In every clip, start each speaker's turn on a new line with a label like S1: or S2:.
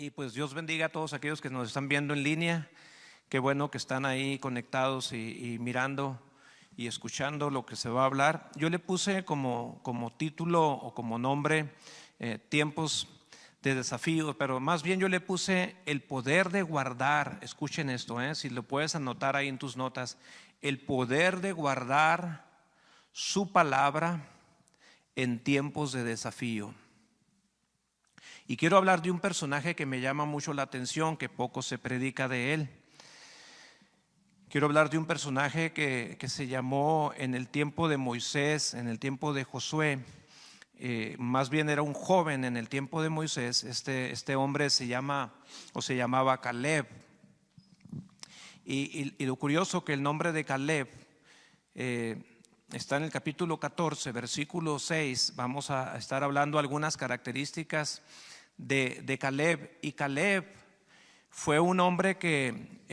S1: Y pues Dios bendiga a todos aquellos que nos están viendo en línea. Qué bueno que están ahí conectados y mirando y escuchando lo que se va a hablar. Yo le puse como título o como nombre tiempos de desafío, pero más bien yo le puse el poder de guardar. Escuchen esto, si lo puedes anotar ahí en tus notas. El poder de guardar su palabra en tiempos de desafío. Y quiero hablar de un personaje que me llama mucho la atención, que poco se predica de él. Quiero hablar de un personaje que se llamó en el tiempo de Moisés, en el tiempo de Josué. Más bien era un joven en el tiempo de Moisés. Este hombre se llamaba Caleb. Y lo curioso que el nombre de Caleb está en el capítulo 14, versículo 6. Vamos a estar hablando algunas características de Caleb. Y Caleb fue un hombre que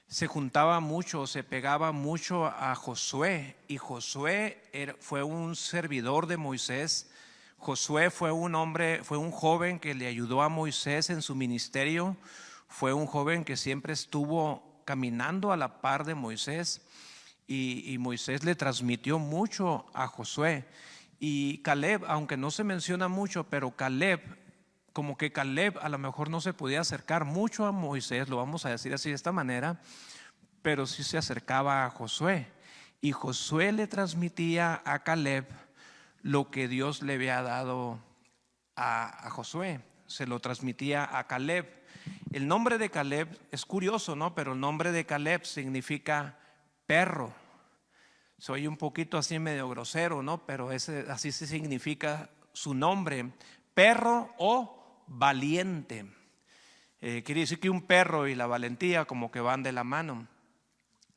S1: se juntaba mucho, se pegaba mucho a Josué. Y Josué fue un servidor de Moisés. Josué fue un joven que le ayudó a Moisés en su ministerio. Fue un joven que siempre estuvo caminando a la par de Moisés. Y Moisés le transmitió mucho a Josué. Y Caleb, aunque no se menciona mucho, pero Caleb a lo mejor no se podía acercar mucho a Moisés, lo vamos a decir así de esta manera, pero sí se acercaba a Josué. Y Josué le transmitía a Caleb lo que Dios le había dado a Josué, se lo transmitía a Caleb. El nombre de Caleb es curioso, ¿no? Pero el nombre de Caleb significa perro. Soy un poquito así medio grosero, ¿no? Pero así se significa su nombre, perro o valiente. Quiere decir que un perro y la valentía como que van de la mano.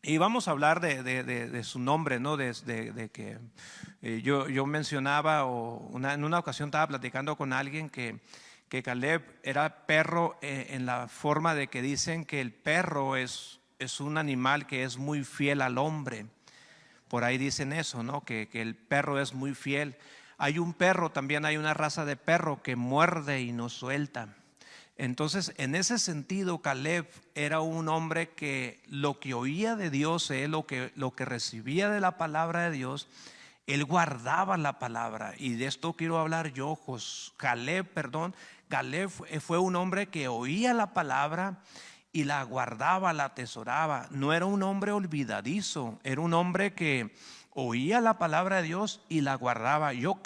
S1: Y vamos a hablar de su nombre, ¿no? De que yo mencionaba, en una ocasión estaba platicando con alguien que Caleb era perro en la forma de que dicen que el perro es un animal que es muy fiel al hombre. Por ahí dicen eso, ¿no? Que el perro es muy fiel. También hay una raza de perro que muerde y no suelta. Entonces, en ese sentido, Caleb era un hombre que lo que oía de Dios, lo que recibía de la palabra de Dios, él guardaba la palabra. Y de esto quiero hablar yo. Caleb fue un hombre que oía la palabra y la guardaba, la atesoraba. No era un hombre olvidadizo, era un hombre que oía la palabra de Dios y la guardaba. Yo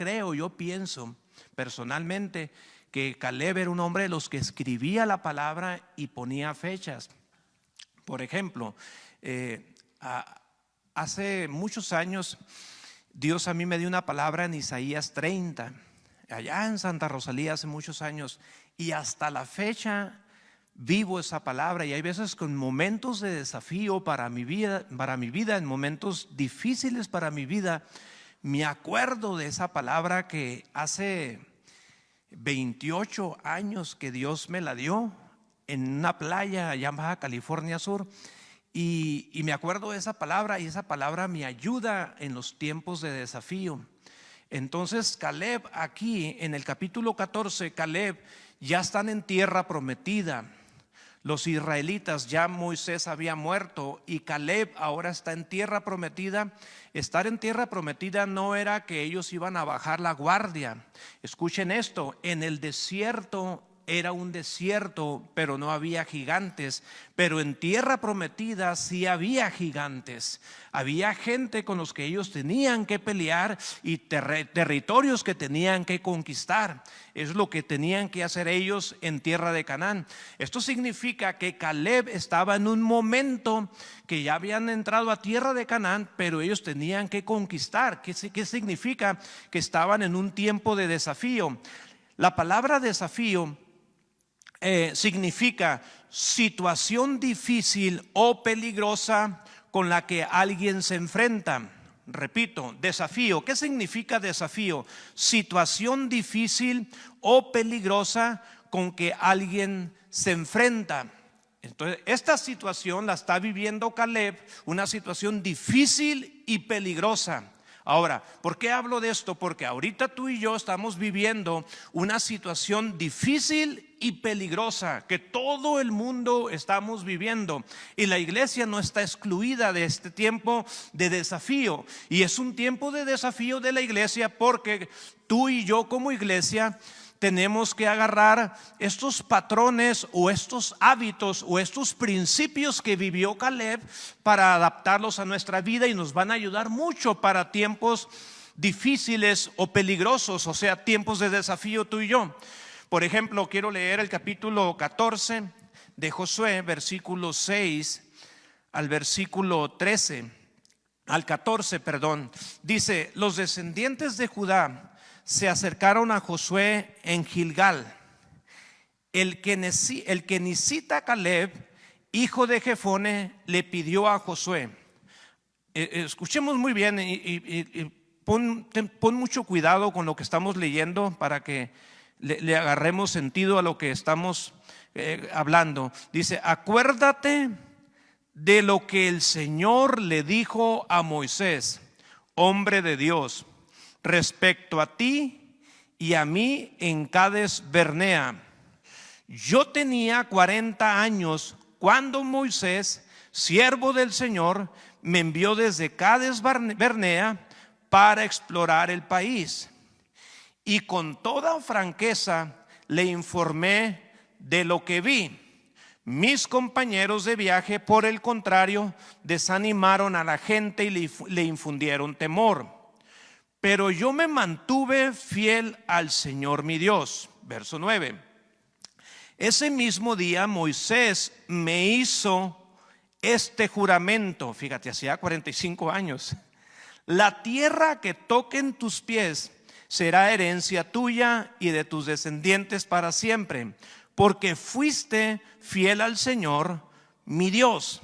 S1: pienso personalmente que Caleb era un hombre de los que escribía la palabra y ponía fechas. Por ejemplo, hace muchos años Dios a mí me dio una palabra en Isaías 30, allá en Santa Rosalía hace muchos años, y hasta la fecha vivo esa palabra. Y hay veces con momentos de desafío para mi vida, en momentos difíciles para mi vida, me acuerdo de esa palabra que hace 28 años que Dios me la dio en una playa allá en Baja California Sur. Y me acuerdo de esa palabra, y esa palabra me ayuda en los tiempos de desafío. Entonces Caleb, aquí en el capítulo 14, Caleb ya están en tierra prometida. Los israelitas, ya Moisés había muerto y Caleb ahora está en tierra prometida. Estar en tierra prometida no era que ellos iban a bajar la guardia. Escuchen esto, en el desierto era un desierto, pero no había gigantes. Pero en tierra prometida sí había gigantes. Había gente con los que ellos tenían que pelear y territorios que tenían que conquistar. Es lo que tenían que hacer ellos en tierra de Canaán. Esto significa que Caleb estaba en un momento que ya habían entrado a tierra de Canaán, pero ellos tenían que conquistar. ¿Qué significa? Que estaban en un tiempo de desafío. La palabra desafío significa situación difícil o peligrosa con la que alguien se enfrenta. Repito, desafío. ¿Qué significa desafío? Situación difícil o peligrosa con que alguien se enfrenta. Entonces, esta situación la está viviendo Caleb, una situación difícil y peligrosa. Ahora, ¿por qué hablo de esto? Porque ahorita tú y yo estamos viviendo una situación difícil y peligrosa que todo el mundo estamos viviendo, y la iglesia no está excluida de este tiempo de desafío. Y es un tiempo de desafío de la iglesia porque tú y yo como iglesia tenemos que agarrar estos patrones o estos hábitos o estos principios que vivió Caleb para adaptarlos a nuestra vida, y nos van a ayudar mucho para tiempos difíciles o peligrosos, o sea, tiempos de desafío tú y yo. Por ejemplo, quiero leer el capítulo 14 de Josué, versículo 6 al versículo 13, al 14, perdón. Dice: los descendientes de Judá se acercaron a Josué en Gilgal. El kenicita Caleb, hijo de Jefone, le pidió a Josué. Escuchemos muy bien y pon mucho cuidado con lo que estamos leyendo para que le agarremos sentido a lo que estamos hablando. Dice: acuérdate de lo que el Señor le dijo a Moisés, hombre de Dios, respecto a ti y a mí en Cades Barnea. Yo tenía 40 años cuando Moisés, siervo del Señor, me envió desde Cades Barnea para explorar el país. Y con toda franqueza le informé de lo que vi. Mis compañeros de viaje, por el contrario, desanimaron a la gente y le infundieron temor. Pero yo me mantuve fiel al Señor mi Dios. Verso 9. Ese mismo día Moisés me hizo este juramento. Fíjate, hacía 45 años. La tierra que toquen tus pies será herencia tuya y de tus descendientes para siempre, porque fuiste fiel al Señor mi Dios.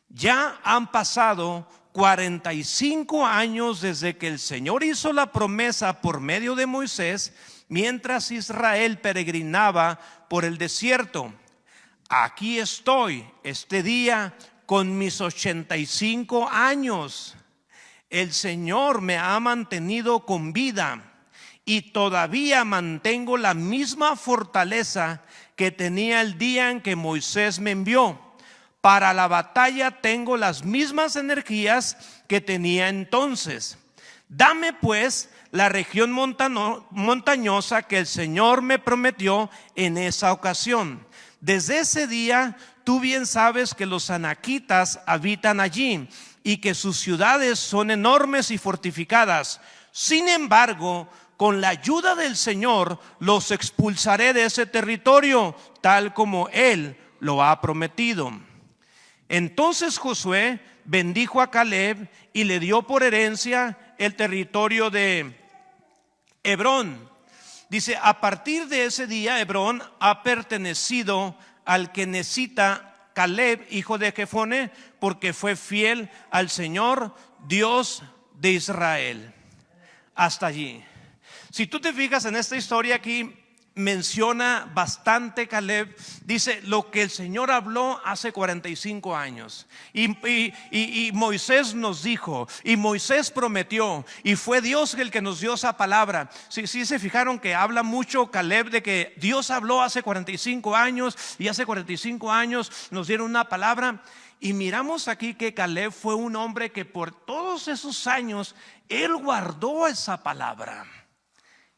S1: Ya han pasado 45 años desde que el Señor hizo la promesa por medio de Moisés, mientras Israel peregrinaba por el desierto. Aquí estoy este día con mis 85 años. El Señor me ha mantenido con vida y todavía mantengo la misma fortaleza que tenía el día en que Moisés me envió. Para la batalla tengo las mismas energías que tenía entonces. Dame pues la región montañosa que el Señor me prometió en esa ocasión. Desde ese día tú bien sabes que los anaquitas habitan allí y que sus ciudades son enormes y fortificadas. Sin embargo, con la ayuda del Señor los expulsaré de ese territorio, tal como Él lo ha prometido. Entonces Josué bendijo a Caleb y le dio por herencia el territorio de Hebrón. Dice: a partir de ese día Hebrón ha pertenecido al kenicita Caleb, hijo de Jefone, porque fue fiel al Señor, Dios de Israel. Hasta allí. Si tú te fijas en esta historia aquí, menciona bastante Caleb. Dice lo que el Señor habló hace 45 años y Moisés nos dijo, y Moisés prometió, y fue Dios el que nos dio esa palabra. Sí, se fijaron que habla mucho Caleb de que Dios habló hace 45 años y hace 45 años nos dieron una palabra. Y miramos aquí que Caleb fue un hombre que por todos esos años él guardó esa palabra.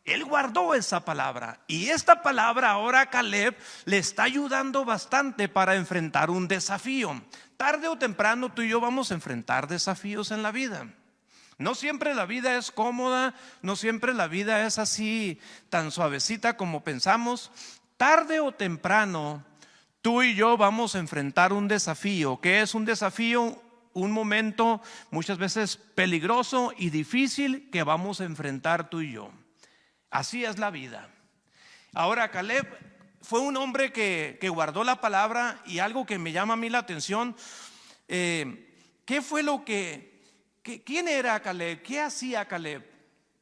S1: Él guardó esa palabra, y esta palabra ahora a Caleb le está ayudando bastante para enfrentar un desafío. Tarde o temprano tú y yo vamos a enfrentar desafíos en la vida. No siempre la vida es cómoda, no siempre la vida es así tan suavecita como pensamos. Tarde o temprano tú y yo vamos a enfrentar un desafío. ¿Qué es un desafío? Un momento muchas veces peligroso y difícil que vamos a enfrentar tú y yo. Así es la vida. Ahora Caleb fue un hombre que guardó la palabra, y algo que me llama a mí la atención, ¿qué fue lo quién era Caleb? ¿Qué hacía Caleb?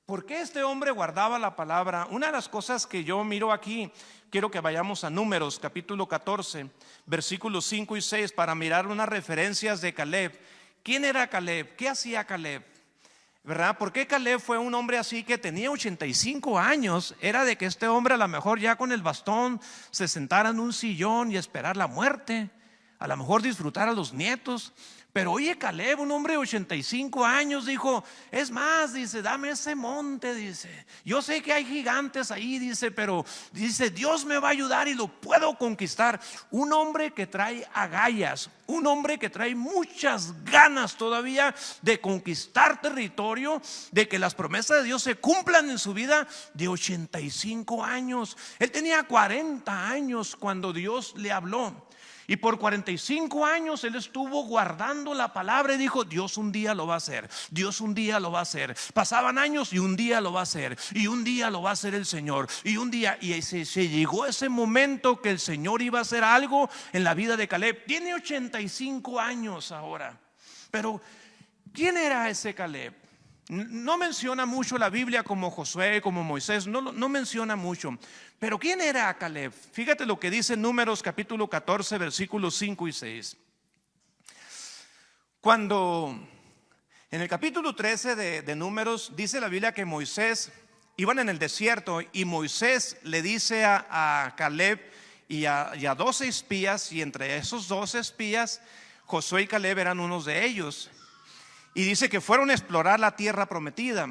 S1: ¿Por qué este hombre guardaba la palabra? Una de las cosas que yo miro aquí, quiero que vayamos a Números capítulo 14, versículos 5 y 6 para mirar unas referencias de Caleb. ¿Quién era Caleb? ¿Qué hacía Caleb? ¿verdad? ¿Por qué Caleb fue un hombre así que tenía 85 años? Era de que este hombre a lo mejor ya con el bastón se sentara en un sillón y esperar la muerte, a lo mejor disfrutar a los nietos. Pero oye, Caleb, un hombre de 85 años, dijo, es más, dice, dame ese monte, dice, yo sé que hay gigantes ahí, dice, pero dice, Dios me va a ayudar y lo puedo conquistar. Un hombre que trae agallas, un hombre que trae muchas ganas todavía de conquistar territorio, de que las promesas de Dios se cumplan en su vida, de 85 años. Él tenía 40 años cuando Dios le habló. Y por 45 años él estuvo guardando la palabra y dijo, Dios un día lo va a hacer, Dios un día lo va a hacer. Pasaban años y un día lo va a hacer, y un día lo va a hacer el Señor. Y un día, y se llegó ese momento que el Señor iba a hacer algo en la vida de Caleb. Tiene 85 años ahora. Pero ¿quién era ese Caleb? No menciona mucho la Biblia como Josué, como Moisés, no menciona mucho. Pero ¿quién era Caleb? Fíjate lo que dice Números capítulo 14 versículos 5 y 6. Cuando en el capítulo 13 de Números dice la Biblia que Moisés iban en el desierto y Moisés le dice a Caleb y a 12 espías, y entre esos 12 espías Josué y Caleb eran unos de ellos. Y dice que fueron a explorar la tierra prometida.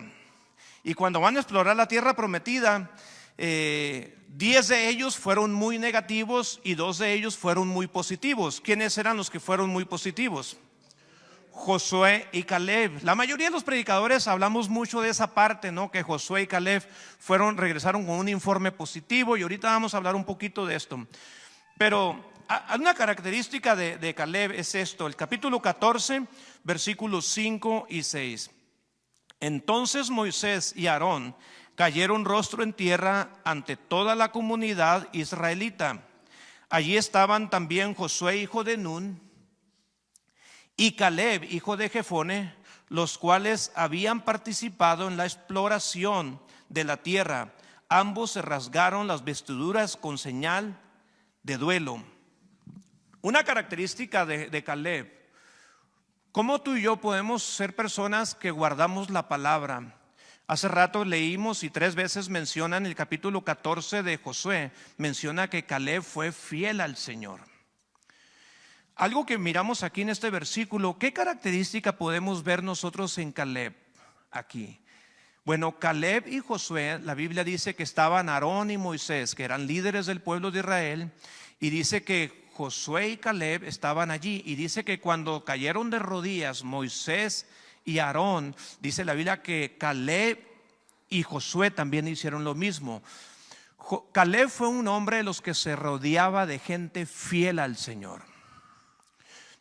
S1: Y cuando van a explorar la tierra prometida, 10 de ellos fueron muy negativos y 2 de ellos fueron muy positivos. ¿Quiénes eran los que fueron muy positivos? Josué y Caleb. La mayoría de los predicadores hablamos mucho de esa parte, ¿no? Que Josué y Caleb regresaron con un informe positivo, y ahorita vamos a hablar un poquito de esto. Pero una característica de Caleb es esto, el capítulo 14, versículos 5 y 6. Entonces Moisés y Aarón cayeron rostro en tierra ante toda la comunidad israelita. Allí estaban también Josué, hijo de Nun, y Caleb, hijo de Jefone, los cuales habían participado en la exploración de la tierra. Ambos se rasgaron las vestiduras con señal de duelo. Una característica de Caleb, cómo tú y yo podemos ser personas que guardamos la palabra. Hace rato leímos y 3 veces menciona en el capítulo 14 de Josué, menciona que Caleb fue fiel al Señor. Algo que miramos aquí en este versículo, ¿qué característica podemos ver nosotros en Caleb aquí? Bueno, Caleb y Josué, la Biblia dice que estaban Aarón y Moisés, que eran líderes del pueblo de Israel, y dice que Josué y Caleb estaban allí, y dice que cuando cayeron de rodillas Moisés y Aarón, dice la Biblia que Caleb y Josué también hicieron lo mismo. Caleb fue un hombre de los que se rodeaba de gente fiel al Señor.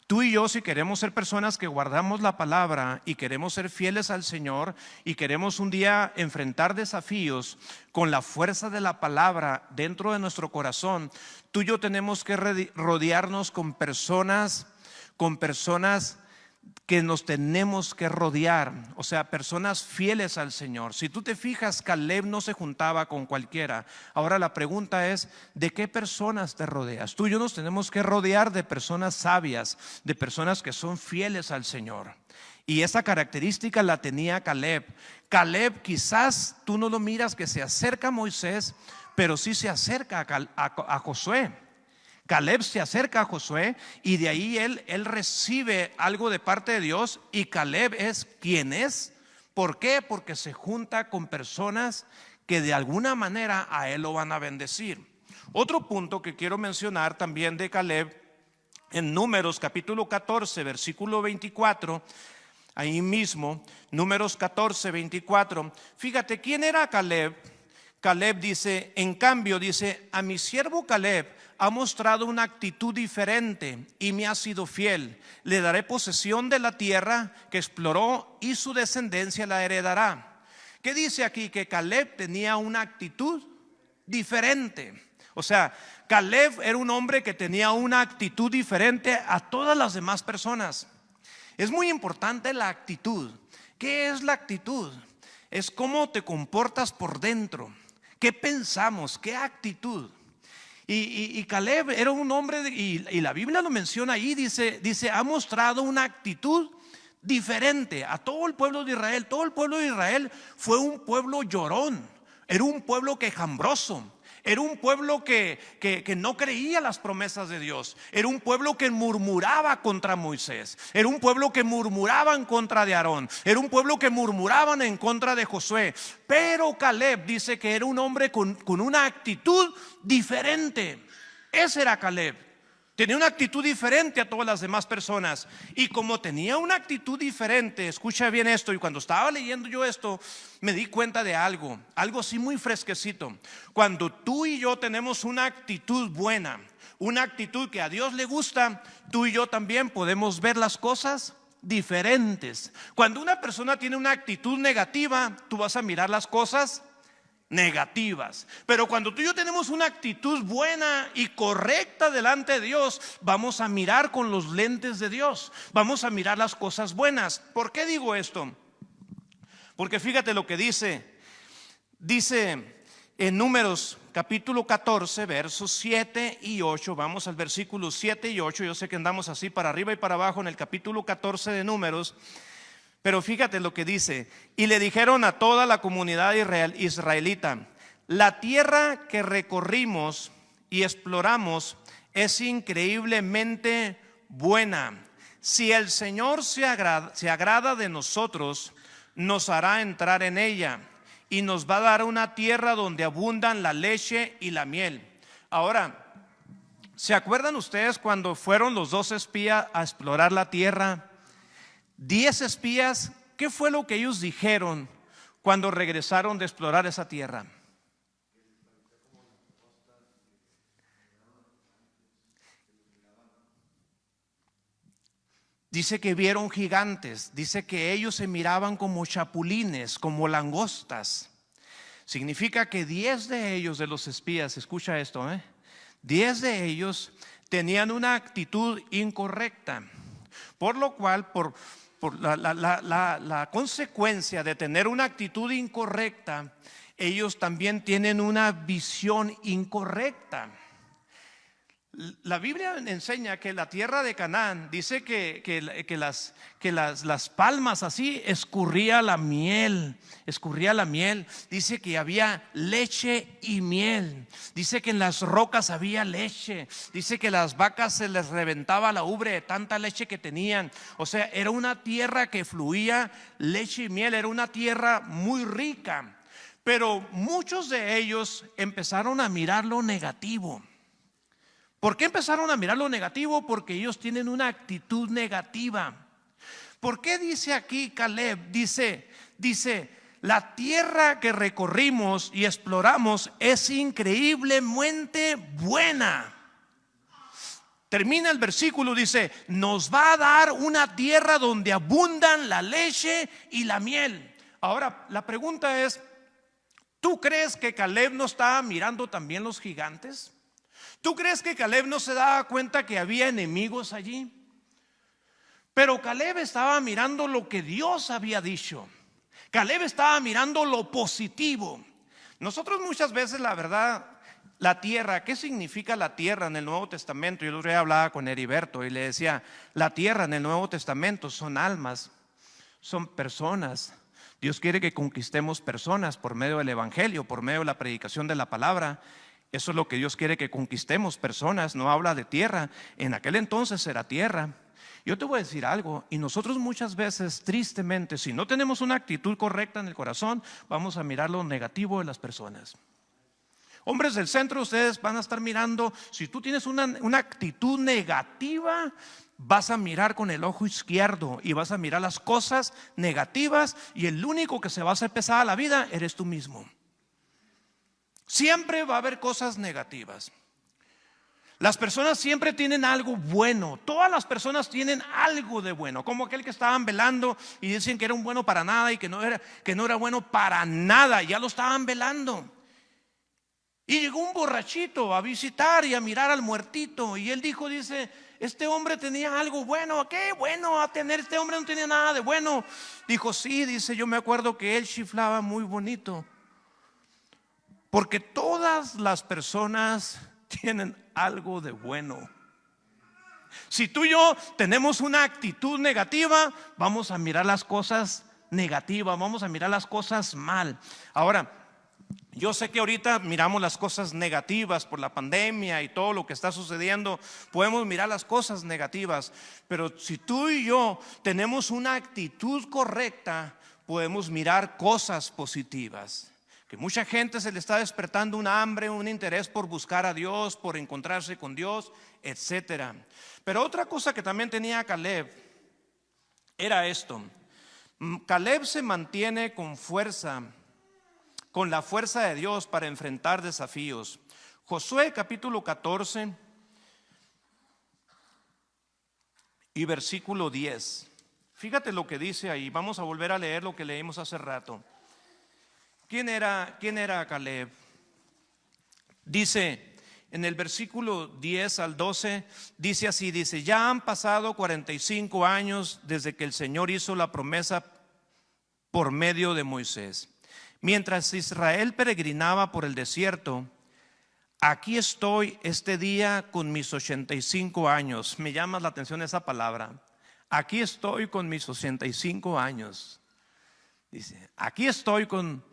S1: Tú y yo, si queremos ser personas que guardamos la palabra y queremos ser fieles al Señor y queremos un día enfrentar desafíos con la fuerza de la palabra dentro de nuestro corazón, tú y yo tenemos que rodearnos con personas que nos tenemos que rodear, o sea, personas fieles al Señor. Si tú te fijas, Caleb no se juntaba con cualquiera. Ahora la pregunta es, ¿de qué personas te rodeas? Tú y yo nos tenemos que rodear de personas sabias, de personas que son fieles al Señor. Y esa característica la tenía Caleb. Caleb, quizás tú no lo miras que se acerca a Moisés, pero sí se acerca a Josué. Caleb se acerca a Josué y de ahí él recibe algo de parte de Dios, y Caleb es quien es. ¿Por qué? Porque se junta con personas que de alguna manera a él lo van a bendecir. Otro punto que quiero mencionar también de Caleb, en Números capítulo 14 versículo 24, ahí mismo, Números 14, 24. Fíjate, ¿quién era Caleb? Caleb dice, en cambio dice, a mi siervo Caleb ha mostrado una actitud diferente y me ha sido fiel. Le daré posesión de la tierra que exploró y su descendencia la heredará. ¿Qué dice aquí? Que Caleb tenía una actitud diferente. O sea, Caleb era un hombre que tenía una actitud diferente a todas las demás personas. Es muy importante la actitud. ¿Qué es la actitud? Es cómo te comportas por dentro. ¿Qué pensamos? ¿Qué actitud? Y Caleb era un hombre, y la Biblia lo menciona ahí, dice, ha mostrado una actitud diferente a todo el pueblo de Israel. Todo el pueblo de Israel fue un pueblo llorón, era un pueblo quejambroso. Era un pueblo que no creía las promesas de Dios. Era un pueblo que murmuraba contra Moisés. Era un pueblo que murmuraba en contra de Aarón. Era un pueblo que murmuraban en contra de Josué. Pero Caleb dice que era un hombre con una actitud diferente. Ese era Caleb. Tenía una actitud diferente a todas las demás personas. Y como tenía una actitud diferente, escucha bien esto, y cuando estaba leyendo yo esto, me di cuenta de algo así muy fresquecito. Cuando tú y yo tenemos una actitud buena, una actitud que a Dios le gusta, tú y yo también podemos ver las cosas diferentes. Cuando una persona tiene una actitud negativa, tú vas a mirar las cosas negativas. Pero cuando tú y yo tenemos una actitud buena y correcta delante de Dios, vamos a mirar con los lentes de Dios. Vamos a mirar las cosas buenas. ¿Por qué digo esto? Porque fíjate lo que dice en Números capítulo 14 versos 7 y 8. Vamos al versículo 7 y 8. Yo sé que andamos así para arriba y para abajo en el capítulo 14 de Números. Pero fíjate lo que dice: y le dijeron a toda la comunidad israelita: la tierra que recorrimos y exploramos es increíblemente buena. Si el Señor se agrada de nosotros, nos hará entrar en ella y nos va a dar una tierra donde abundan la leche y la miel. Ahora, ¿se acuerdan ustedes cuando fueron los 2 espías a explorar la tierra? 10 espías, ¿qué fue lo que ellos dijeron cuando regresaron de explorar esa tierra? Dice que vieron gigantes, dice que ellos se miraban como chapulines, como langostas. Significa que 10 de ellos, de los espías, escucha esto, 10 de ellos tenían una actitud incorrecta, por lo cual, por la consecuencia de tener una actitud incorrecta, ellos también tienen una visión incorrecta. La Biblia enseña que la tierra de Canaán, dice que las palmas así escurría la miel. Dice que había leche y miel. Dice que en las rocas había leche. Dice que las vacas se les reventaba la ubre de tanta leche que tenían. O sea, era una tierra que fluía leche y miel. Era una tierra muy rica. Pero muchos de ellos empezaron a mirar lo negativo. ¿Por qué empezaron a mirar lo negativo? Porque ellos tienen una actitud negativa. ¿Por qué dice aquí Caleb? Dice, la tierra que recorrimos y exploramos es increíblemente buena. Termina el versículo, dice, nos va a dar una tierra donde abundan la leche y la miel. Ahora, la pregunta es, ¿tú crees que Caleb no estaba mirando también los gigantes? ¿Tú crees que Caleb no se daba cuenta que había enemigos allí? Pero Caleb estaba mirando lo que Dios había dicho. Caleb estaba mirando lo positivo. Nosotros muchas veces, la verdad, la tierra, ¿qué significa la tierra en el Nuevo Testamento? Yo el otro día hablaba con Heriberto y le decía, la tierra en el Nuevo Testamento son almas, son personas. Dios quiere que conquistemos personas por medio del evangelio, por medio de la predicación de la palabra. Eso es lo que Dios quiere, que conquistemos personas. No habla de tierra. En aquel entonces era tierra. Yo te voy a decir algo, y nosotros muchas veces, tristemente, si no tenemos una actitud correcta en el corazón, vamos a mirar lo negativo de las personas. Hombres del centro, ustedes van a estar mirando, si tú tienes una actitud negativa, vas a mirar con el ojo izquierdo y vas a mirar las cosas negativas, y el único que se va a hacer pesada la vida eres tú mismo. Siempre va a haber cosas negativas. Las personas siempre tienen algo bueno. Todas las personas tienen algo de bueno. Como aquel que estaban velando y dicen que era un bueno para nada y que no era bueno para nada. Ya lo estaban velando. Y llegó un borrachito a visitar y a mirar al muertito. Y él dice, este hombre tenía algo bueno. ¿Qué bueno a tener? Este hombre no tenía nada de bueno. Dijo, sí, dice, yo me acuerdo que él chiflaba muy bonito. Porque todas las personas tienen algo de bueno. Si tú y yo tenemos una actitud negativa, vamos a mirar las cosas negativas, vamos a mirar las cosas mal. Ahora, yo sé que ahorita miramos las cosas negativas por la pandemia y todo lo que está sucediendo. Podemos mirar las cosas negativas, pero si tú y yo tenemos una actitud correcta, podemos mirar cosas positivas. Que mucha gente se le está despertando un hambre, un interés por buscar a Dios, por encontrarse con Dios, etcétera. Pero otra cosa que también tenía Caleb era esto. Caleb se mantiene con fuerza, con la fuerza de Dios para enfrentar desafíos. Josué capítulo 14 y versículo 10. Fíjate lo que dice ahí. Vamos a volver a leer lo que leímos hace rato. ¿Quién era Caleb? Dice en el versículo 10 al 12, dice así, dice: ya han pasado 45 años desde que el Señor hizo la promesa por medio de Moisés. Mientras Israel peregrinaba por el desierto, aquí estoy este día con mis 85 años. Me llama la atención esa palabra. Aquí estoy con mis 85 años. Dice, aquí estoy con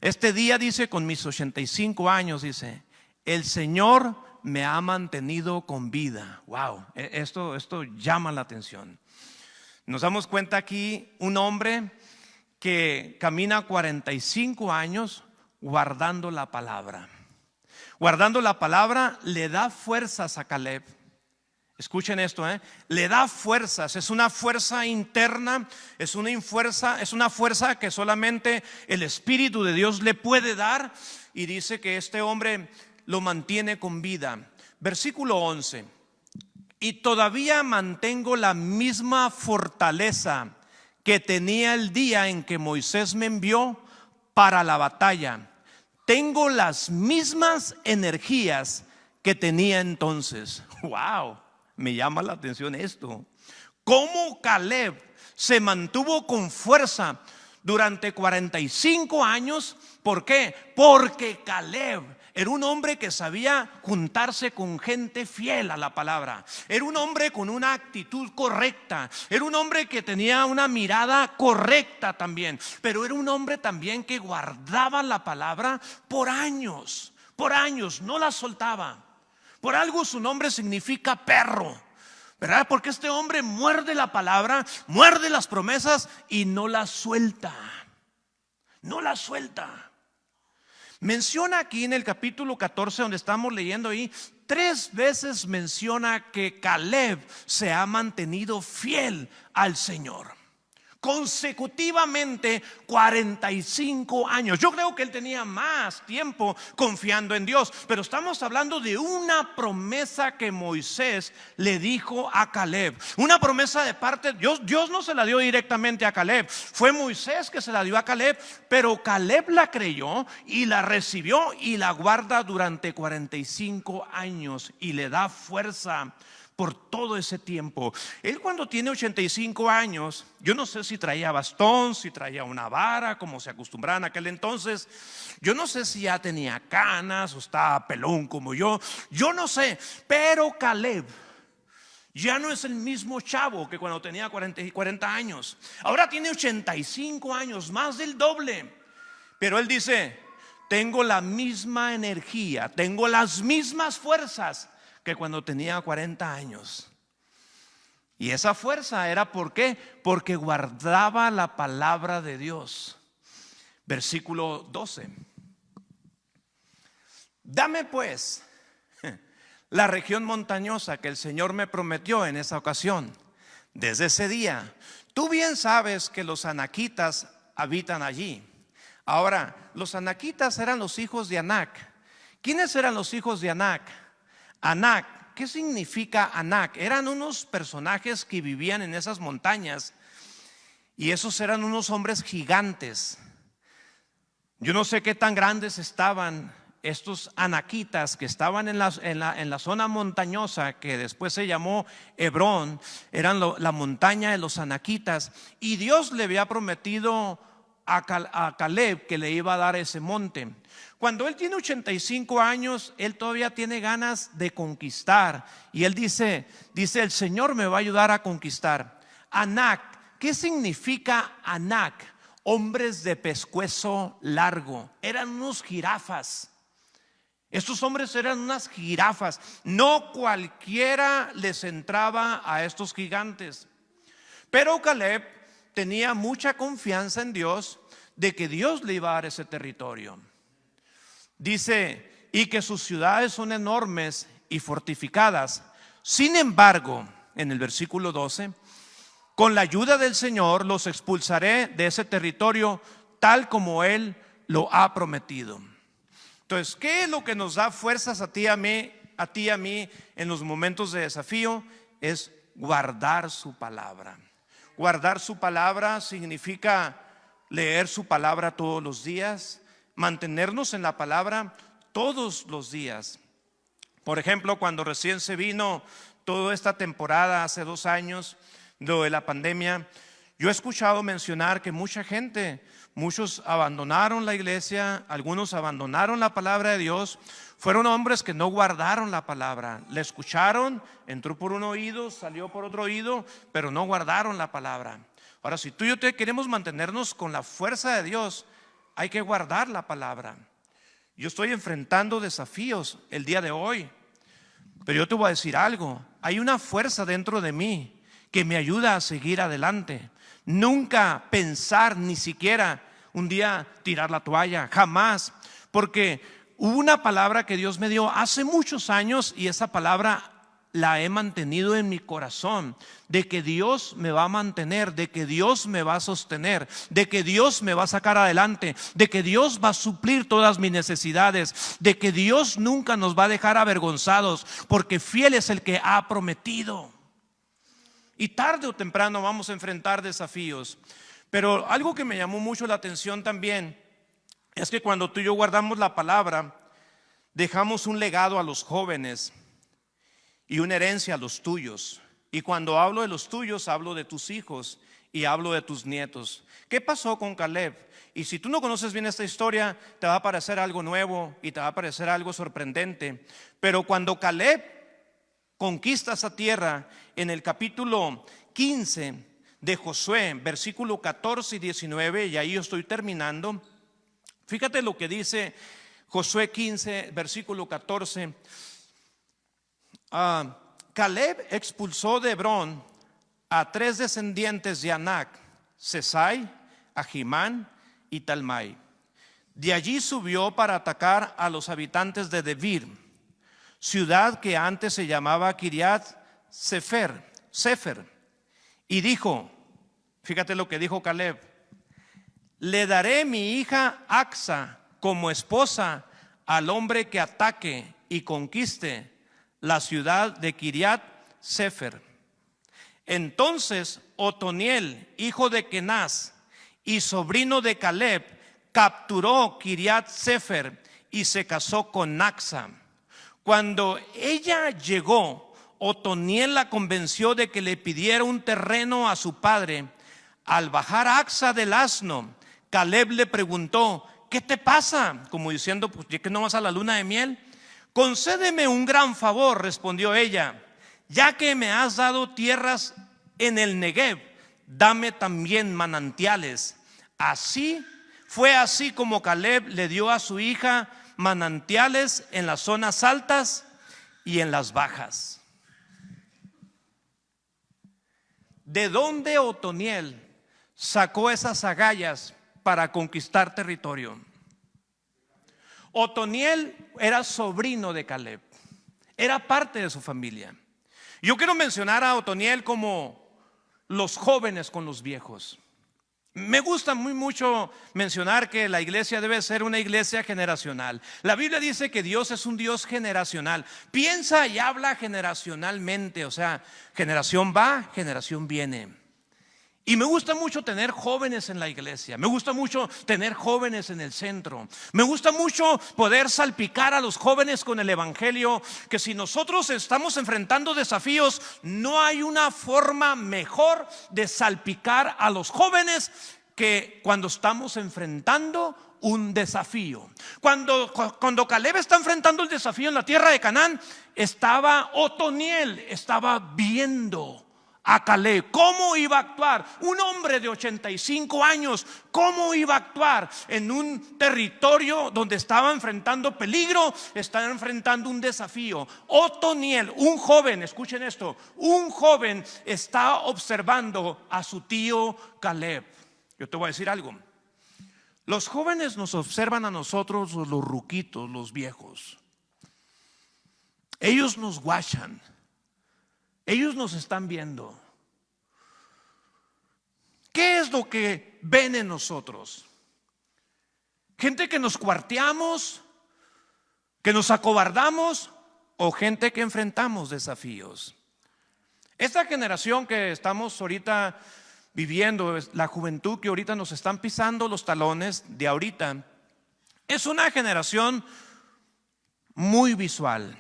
S1: este día, dice, con mis 85 años, dice, el Señor me ha mantenido con vida. Wow, esto llama la atención. Nos damos cuenta aquí un hombre que camina 45 años guardando la palabra. Guardando la palabra le da fuerzas a Caleb. Escuchen esto, le da fuerzas, es una fuerza interna, es una fuerza que solamente el Espíritu de Dios le puede dar, y dice que este hombre lo mantiene con vida. Versículo 11: y todavía mantengo la misma fortaleza que tenía el día en que Moisés me envió para la batalla. Tengo las mismas energías que tenía entonces. Wow, me llama la atención esto. Cómo Caleb se mantuvo con fuerza durante 45 años. ¿Por qué? Porque Caleb era un hombre que sabía juntarse con gente fiel a la palabra. Era un hombre con una actitud correcta. Era un hombre que tenía una mirada correcta también. Pero era un hombre también que guardaba la palabra por años. Por años, no la soltaba. Por algo su nombre significa perro, ¿verdad? Porque este hombre muerde la palabra, muerde las promesas y no la suelta. No la suelta. Menciona aquí en el capítulo 14, donde estamos leyendo ahí, 3 veces menciona que Caleb se ha mantenido fiel al Señor. Consecutivamente 45 años. Yo creo que él tenía más tiempo confiando en Dios, pero estamos hablando de una promesa que Moisés le dijo a Caleb. Una promesa de parte de Dios. Dios no se la dio directamente a Caleb, fue Moisés que se la dio a Caleb, pero Caleb la creyó y la recibió y la guarda durante 45 años y le da fuerza por todo ese tiempo. Él, cuando tiene 85 años, yo no sé si traía bastón, si traía una vara, como se acostumbraba en aquel entonces. Yo no sé si ya tenía canas o estaba pelón como yo no sé. Pero Caleb ya no es el mismo chavo que cuando tenía 40 años. Ahora tiene 85 años, más del doble. Pero él dice: tengo la misma energía, tengo las mismas fuerzas que cuando tenía 40 años. Y esa fuerza era ¿por qué? Porque guardaba la palabra de Dios. Versículo 12: dame pues la región montañosa que el Señor me prometió en esa ocasión. Desde ese día, tú bien sabes que los anaquitas habitan allí. Ahora, los anaquitas eran los hijos de Anac. ¿Quiénes eran los hijos de Anac? Anac, ¿qué significa Anac? Eran unos personajes que vivían en esas montañas, y esos eran unos hombres gigantes. Yo no sé qué tan grandes estaban estos anaquitas que estaban en la zona montañosa que después se llamó Hebrón. Eran la montaña de los anaquitas, y Dios le había prometido a Caleb que le iba a dar ese monte. Cuando él tiene 85 años, él todavía tiene ganas de conquistar. Y él dice, el Señor me va a ayudar a conquistar. Anac, ¿qué significa Anac? Hombres de pescuezo largo. Eran unos jirafas. Estos hombres eran unas jirafas. No cualquiera les entraba a estos gigantes. Pero Caleb tenía mucha confianza en Dios de que Dios le iba a dar ese territorio. Dice, y que sus ciudades son enormes y fortificadas. Sin embargo, en el versículo 12, con la ayuda del Señor los expulsaré de ese territorio tal como Él lo ha prometido. Entonces, ¿qué es lo que nos da fuerzas a ti y a mí en los momentos de desafío? Es guardar su palabra. Guardar su palabra significa leer su palabra todos los días, mantenernos en la palabra todos los días. Por ejemplo, cuando recién se vino toda esta temporada, hace 2 años, lo de la pandemia, yo he escuchado mencionar que muchos abandonaron la iglesia, algunos abandonaron la palabra de Dios. Fueron hombres que no guardaron la palabra, la escucharon, entró por un oído, salió por otro oído, pero no guardaron la palabra. Ahora, si tú y yo queremos mantenernos con la fuerza de Dios, hay que guardar la palabra. Yo estoy enfrentando desafíos el día de hoy, pero yo te voy a decir algo. Hay una fuerza dentro de mí que me ayuda a seguir adelante. Nunca pensar, ni siquiera un día tirar la toalla, jamás. Porque hubo una palabra que Dios me dio hace muchos años y esa palabra la he mantenido en mi corazón, de que Dios me va a mantener, de que Dios me va a sostener, de que Dios me va a sacar adelante, de que Dios va a suplir todas mis necesidades, de que Dios nunca nos va a dejar avergonzados, porque fiel es el que ha prometido. Y tarde o temprano vamos a enfrentar desafíos. Pero algo que me llamó mucho la atención también es que cuando tú y yo guardamos la palabra, dejamos un legado a los jóvenes y una herencia a los tuyos. Y cuando hablo de los tuyos, hablo de tus hijos y hablo de tus nietos. ¿Qué pasó con Caleb? Y si tú no conoces bien esta historia, te va a parecer algo nuevo y te va a parecer algo sorprendente. Pero cuando Caleb conquista esa tierra, en el capítulo 15 de Josué, versículo 14 y 19, y ahí yo estoy terminando. Fíjate lo que dice Josué 15, versículo 14. Caleb expulsó de Hebrón a 3 descendientes de Anac, Sesai, Ahimán y Talmai. De allí subió para atacar a los habitantes de Debir, ciudad que antes se llamaba Kiriat Sefer, y dijo, fíjate lo que dijo Caleb: le daré mi hija Acsa como esposa al hombre que ataque y conquiste la ciudad de Kiriat Sefer. Entonces Otoniel, hijo de Kenaz y sobrino de Caleb, capturó Kiriat Sefer y se casó con Acsa. Cuando ella llegó, Otoniel la convenció de que le pidiera un terreno a su padre. Al bajar Acsa del asno, Caleb le preguntó: ¿qué te pasa? Como diciendo, pues ya que no vas a la luna de miel. Concédeme un gran favor, respondió ella, ya que me has dado tierras en el Negev, dame también manantiales. Fue así como Caleb le dio a su hija manantiales en las zonas altas y en las bajas. ¿De dónde Otoniel sacó esas agallas para conquistar territorio? Otoniel era sobrino de Caleb, era parte de su familia. Yo quiero mencionar a Otoniel como los jóvenes con los viejos. Me gusta muy mucho mencionar que la iglesia debe ser una iglesia generacional. La Biblia dice que Dios es un Dios generacional. Piensa y habla generacionalmente, o sea, generación va, generación viene. Y me gusta mucho tener jóvenes en la iglesia, me gusta mucho tener jóvenes en el centro, me gusta mucho poder salpicar a los jóvenes con el evangelio, que si nosotros estamos enfrentando desafíos, no hay una forma mejor de salpicar a los jóvenes que cuando estamos enfrentando un desafío. Cuando Caleb está enfrentando el desafío en la tierra de Canaán, Otoniel estaba viendo a Caleb cómo iba a actuar. Un hombre de 85 años, cómo iba a actuar en un territorio donde estaba enfrentando peligro, estaba enfrentando un desafío. Otoniel, un joven, escuchen esto, un joven está observando a su tío Caleb. Yo te voy a decir algo. Los jóvenes nos observan a nosotros, los ruquitos, los viejos. Ellos nos guachan. Ellos nos están viendo. ¿Qué es lo que ven en nosotros? Gente que nos cuarteamos, que nos acobardamos, o gente que enfrentamos desafíos. Esta generación que estamos ahorita viviendo, la juventud que ahorita nos están pisando los talones de ahorita, es una generación muy visual.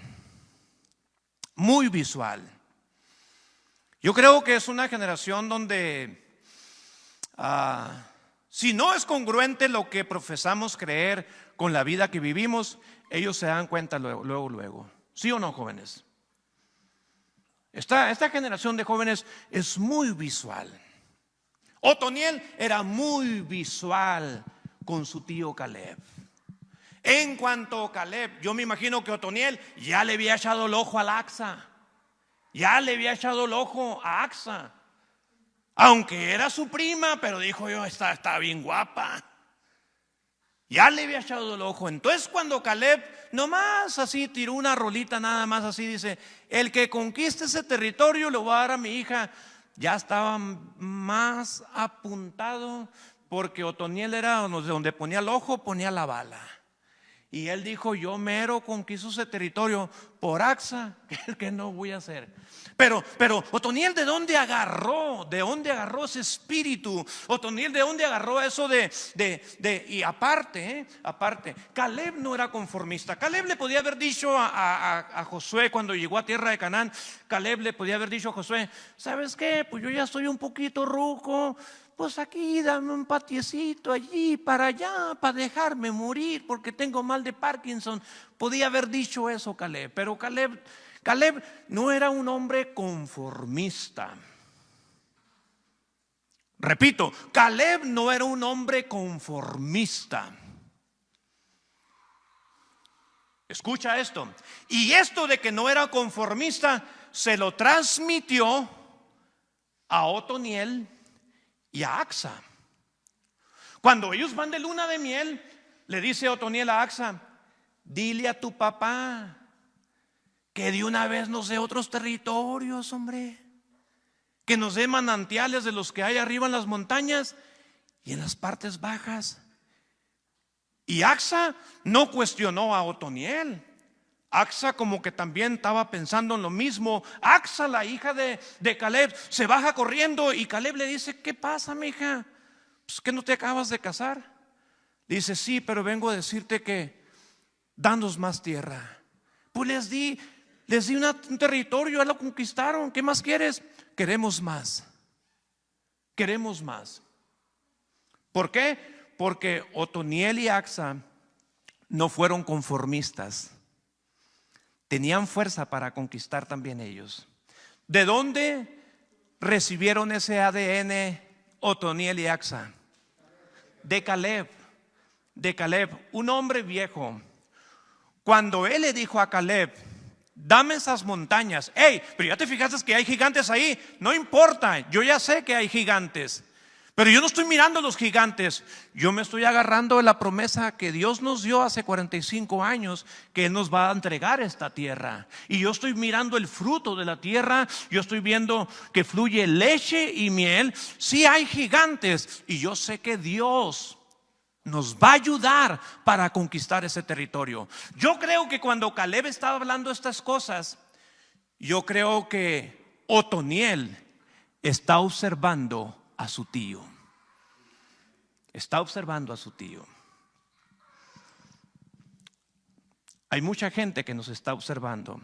S1: Muy visual. Yo creo que es una generación donde si no es congruente lo que profesamos creer con la vida que vivimos, ellos se dan cuenta luego. ¿Sí o no, jóvenes? Esta generación de jóvenes es muy visual. Otoniel era muy visual con su tío Caleb. En cuanto a Caleb, yo me imagino que Otoniel ya le había echado el ojo al Axa. Ya le había echado el ojo a Axa. Aunque era su prima, pero dijo yo, está bien guapa. Ya le había echado el ojo. Entonces cuando Caleb nomás así tiró una rolita, nada más así, dice: el que conquiste ese territorio lo voy a dar a mi hija. Ya estaba más apuntado, porque Otoniel era donde ponía el ojo, ponía la bala. Y él dijo: yo mero conquisto ese territorio por Axa, que no voy a hacer. Pero Otoniel, ¿de dónde agarró? ¿De dónde agarró ese espíritu? Otoniel, ¿de dónde agarró eso y aparte, Caleb no era conformista. Caleb le podía haber dicho a Josué cuando llegó a tierra de Canaán. Caleb le podía haber dicho a Josué: ¿sabes qué? Pues yo ya estoy un poquito ruco. Pues aquí dame un patiecito allí para allá, para dejarme morir porque tengo mal de Parkinson. Podía haber dicho eso Caleb, pero Caleb no era un hombre conformista. Repito, Caleb no era un hombre conformista. Escucha esto. Y esto de que no era conformista se lo transmitió a Otoniel y a Axa. Cuando ellos van de luna de miel, le dice Otoniel a Axa: dile a tu papá que de una vez nos dé otros territorios, hombre, que nos dé manantiales de los que hay arriba en las montañas y en las partes bajas. Y Axa no cuestionó a Otoniel. Axa como que también estaba pensando en lo mismo. Axa, la hija de Caleb, se baja corriendo y Caleb le dice: ¿qué pasa, mija? Pues que no te acabas de casar. Dice: sí, pero vengo a decirte que danos más tierra. Pues les di un territorio, ya lo conquistaron. ¿Qué más quieres? Queremos más. Queremos más. ¿Por qué? Porque Otoniel y Axa no fueron conformistas. Tenían fuerza para conquistar también ellos. ¿De dónde recibieron ese ADN Otoniel y Axa? De Caleb. De Caleb, un hombre viejo. Cuando él le dijo a Caleb: dame esas montañas. Hey, pero ya te fijaste que hay gigantes ahí. No importa, yo ya sé que hay gigantes, pero yo no estoy mirando a los gigantes. Yo me estoy agarrando de la promesa que Dios nos dio hace 45 años, que Él nos va a entregar esta tierra. Y yo estoy mirando el fruto de la tierra. Yo estoy viendo que fluye leche y miel. Sí hay gigantes, y yo sé que Dios nos va a ayudar para conquistar ese territorio. Yo creo que cuando Caleb estaba hablando estas cosas, yo creo que Otoniel está observando a su tío. Está observando a su tío. Hay mucha gente que nos está observando.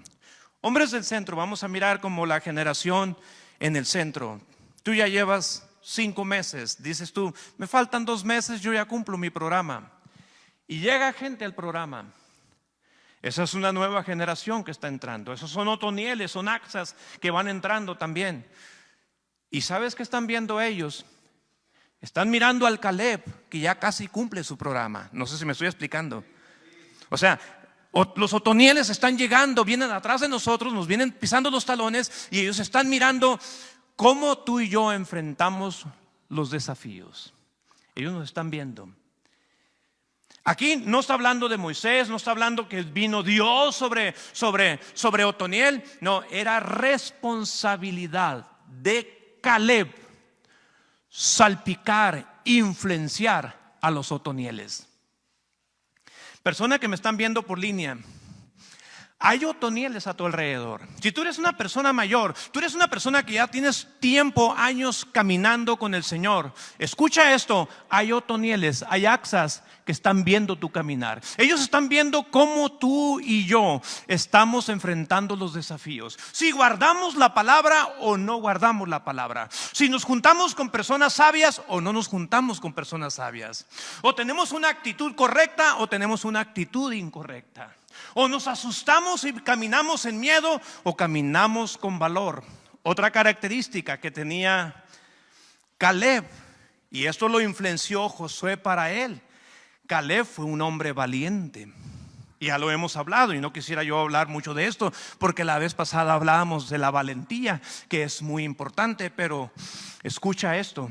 S1: Hombres del centro, vamos a mirar como la generación en el centro. Tú ya llevas 5 meses. Dices tú, me faltan 2 meses, yo ya cumplo mi programa. Y llega gente al programa. Esa es una nueva generación que está entrando. Esos son Otonieles, son Axas que van entrando también. ¿Y sabes qué están viendo ellos? Están mirando al Caleb, que ya casi cumple su programa. No sé si me estoy explicando. O sea, los Otonieles están llegando, vienen atrás de nosotros, nos vienen pisando los talones, y ellos están mirando cómo tú y yo enfrentamos los desafíos. Ellos nos están viendo. Aquí no está hablando de Moisés, no está hablando que vino Dios sobre Otoniel. No, era responsabilidad de Caleb salpicar, influenciar a los Otonieles. Persona que me están viendo por línea, hay Otonieles a tu alrededor. Si tú eres una persona mayor, tú eres una persona que ya tienes tiempo, años caminando con el Señor, escucha esto: hay Otonieles, hay Axas que están viendo tu caminar. Ellos están viendo cómo tú y yo estamos enfrentando los desafíos. Si guardamos la palabra o no guardamos la palabra. Si nos juntamos con personas sabias o no nos juntamos con personas sabias. O tenemos una actitud correcta o tenemos una actitud incorrecta. O nos asustamos y caminamos en miedo o caminamos con valor. Otra característica que tenía Caleb, y esto lo influenció Josué para él: Caleb fue un hombre valiente. Ya lo hemos hablado y no quisiera yo hablar mucho de esto, porque la vez pasada hablábamos de la valentía, que es muy importante. Pero escucha esto: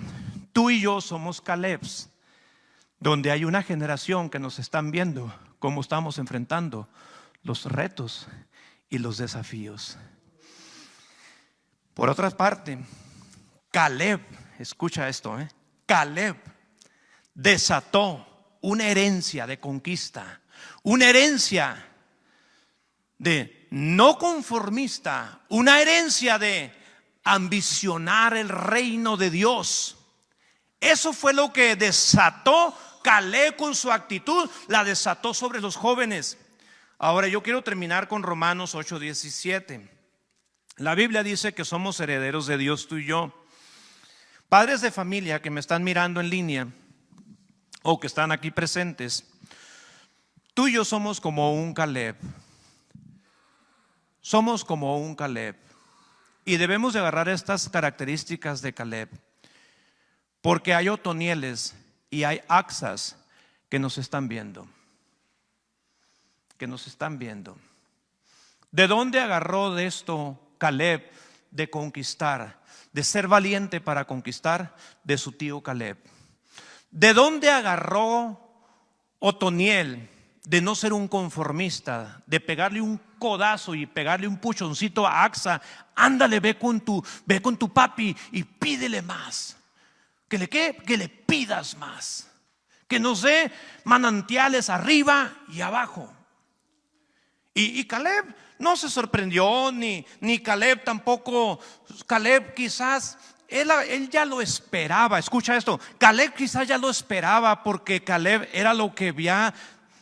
S1: tú y yo somos Calebs, donde hay una generación que nos están viendo cómo estamos enfrentando los retos y los desafíos. Por otra parte, Caleb, escucha esto, Caleb desató una herencia de conquista, una herencia de no conformista, una herencia de ambicionar el reino de Dios. Eso fue lo que desató Caleb con su actitud, la desató sobre los jóvenes. Ahora yo quiero terminar con Romanos 8:17. La Biblia dice que somos herederos de Dios, tú y yo. Padres de familia que me están mirando en línea o que están aquí presentes, tú y yo somos como un Caleb. Somos como un Caleb. Y debemos de agarrar estas características de Caleb, porque hay Otonieles y hay Axas que nos están viendo. Que nos están viendo. ¿De dónde agarró de esto Caleb de conquistar, de ser valiente para conquistar? De su tío Caleb. ¿De dónde agarró Otoniel de no ser un conformista, de pegarle un codazo y pegarle un puchoncito a Axa? Ándale, ve con tu papi y pídele más. Que le pidas más, que nos dé manantiales arriba y abajo. Y Caleb no se sorprendió, ni Caleb tampoco. Caleb quizás él ya lo esperaba. Escucha esto: Caleb quizás ya lo esperaba, porque Caleb era lo que había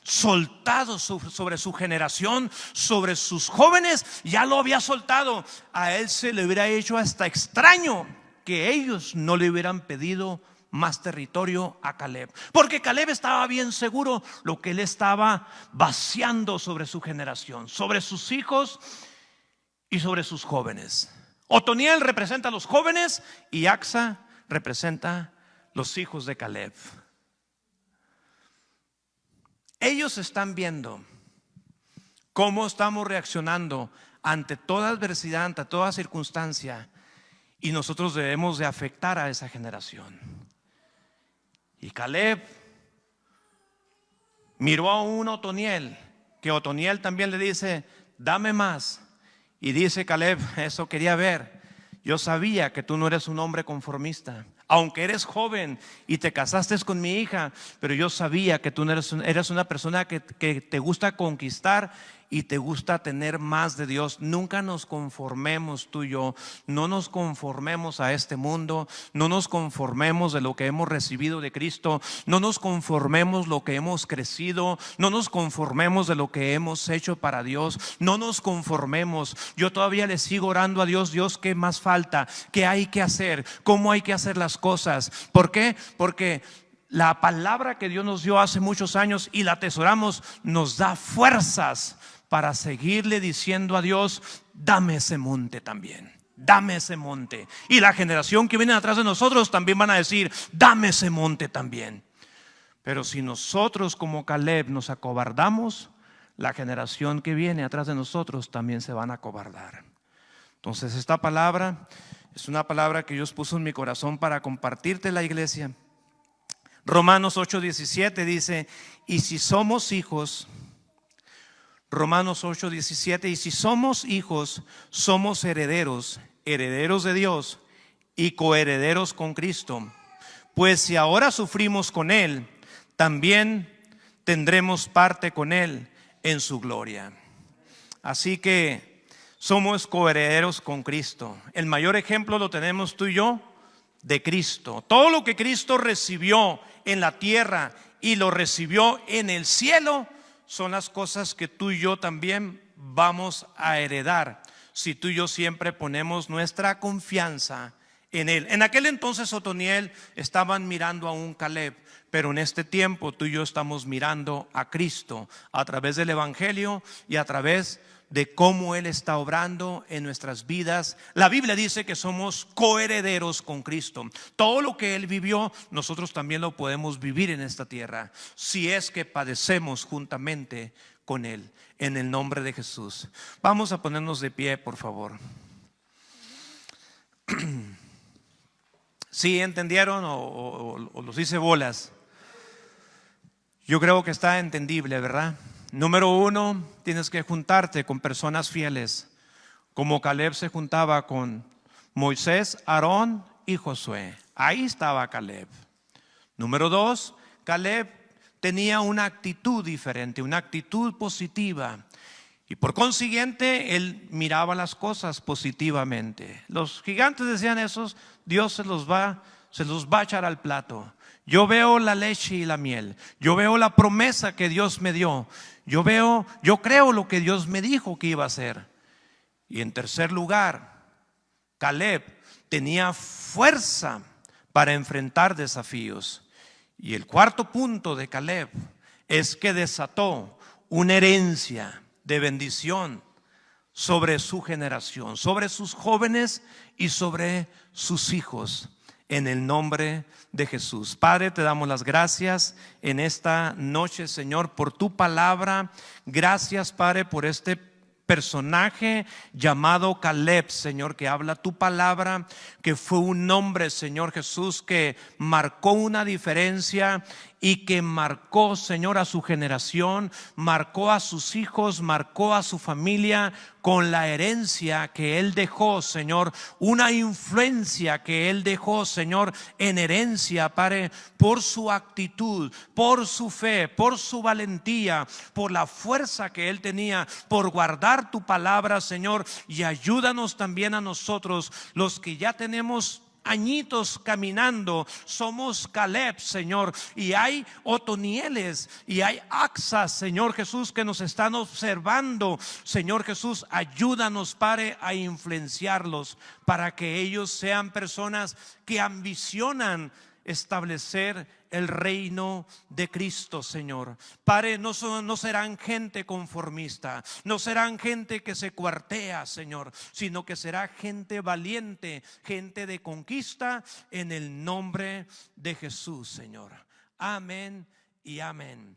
S1: soltado sobre su generación, sobre sus jóvenes. Ya lo había soltado. A él se le hubiera hecho hasta extraño que ellos no le hubieran pedido más territorio a Caleb, porque Caleb estaba bien seguro lo que él estaba vaciando sobre su generación, sobre sus hijos y sobre sus jóvenes. Otoniel representa a los jóvenes y Axa representa los hijos de Caleb. Ellos están viendo cómo estamos reaccionando ante toda adversidad, ante toda circunstancia, y nosotros debemos de afectar a esa generación. Y Caleb miró a un Otoniel, que Otoniel también le dice: dame más. Y dice Caleb: eso quería ver. Yo sabía que tú no eres un hombre conformista, aunque eres joven y te casaste con mi hija, pero yo sabía que tú eres una persona que te gusta conquistar y te gusta tener más de Dios. Nunca nos conformemos tú y yo. No nos conformemos a este mundo. No nos conformemos de lo que hemos recibido de Cristo. No nos conformemos lo que hemos crecido. No nos conformemos de lo que hemos hecho para Dios. No nos conformemos. Yo todavía le sigo orando a Dios. Dios, ¿qué más falta? ¿Qué hay que hacer? ¿Cómo hay que hacer las cosas? ¿Por qué? Porque la palabra que Dios nos dio hace muchos años y la atesoramos, nos da fuerzas para seguirle diciendo a Dios: dame ese monte también, dame ese monte. Y la generación que viene atrás de nosotros también van a decir: dame ese monte también. Pero si nosotros como Caleb nos acobardamos, la generación que viene atrás de nosotros también se van a acobardar. Entonces esta palabra es una palabra que Dios puso en mi corazón para compartirte, la iglesia. Romanos 8:17 dice: y si somos hijos, Romanos 8:17, y si somos hijos, somos herederos, herederos de Dios y coherederos con Cristo. Pues si ahora sufrimos con Él, también tendremos parte con Él en su gloria. Así que somos coherederos con Cristo. El mayor ejemplo lo tenemos tú y yo de Cristo. Todo lo que Cristo recibió en la tierra y lo recibió en el cielo son las cosas que tú y yo también vamos a heredar, si tú y yo siempre ponemos nuestra confianza en Él. En aquel entonces Otoniel estaban mirando a un Caleb, pero en este tiempo tú y yo estamos mirando a Cristo a través del Evangelio y a través de cómo Él está obrando en nuestras vidas. La Biblia dice que somos coherederos con Cristo. Todo lo que Él vivió, nosotros también lo podemos vivir en esta tierra, si es que padecemos juntamente con Él, en el nombre de Jesús. Vamos a ponernos de pie, por favor. ¿Sí entendieron o los hice bolas? Yo creo que está entendible, ¿verdad? Número uno, tienes que juntarte con personas fieles, como Caleb se juntaba con Moisés, Aarón y Josué. Ahí estaba Caleb. Número dos, Caleb tenía una actitud diferente, una actitud positiva, y por consiguiente él miraba las cosas positivamente. Los gigantes decían: esos, Dios se los va a echar al plato. Yo veo la leche y la miel. Yo veo la promesa que Dios me dio. Yo creo lo que Dios me dijo que iba a hacer. Y en tercer lugar, Caleb tenía fuerza para enfrentar desafíos. Y el cuarto punto de Caleb es que desató una herencia de bendición sobre su generación, sobre sus jóvenes y sobre sus hijos, en el nombre de Jesús. Padre, te damos las gracias en esta noche, Señor, por tu palabra. Gracias, Padre, por este personaje llamado Caleb, Señor, que habla tu palabra, que fue un hombre, Señor Jesús, que marcó una diferencia y que marcó, Señor, a su generación, marcó a sus hijos, marcó a su familia con la herencia que él dejó, Señor, una influencia que él dejó, Señor, en herencia, Padre, por su actitud, por su fe, por su valentía, por la fuerza que él tenía, por guardar tu palabra, Señor. Y ayúdanos también a nosotros, los que ya tenemos añitos caminando, somos Caleb, Señor, y hay Otonieles y hay Axas, Señor Jesús, que nos están observando. Señor Jesús, ayúdanos, Padre, a influenciarlos para que ellos sean personas que ambicionan establecer el reino de Cristo, Señor. Padre, no serán gente conformista, no serán gente que se cuartea, Señor, sino que será gente valiente, gente de conquista, en el nombre de Jesús, Señor. Amén y amén.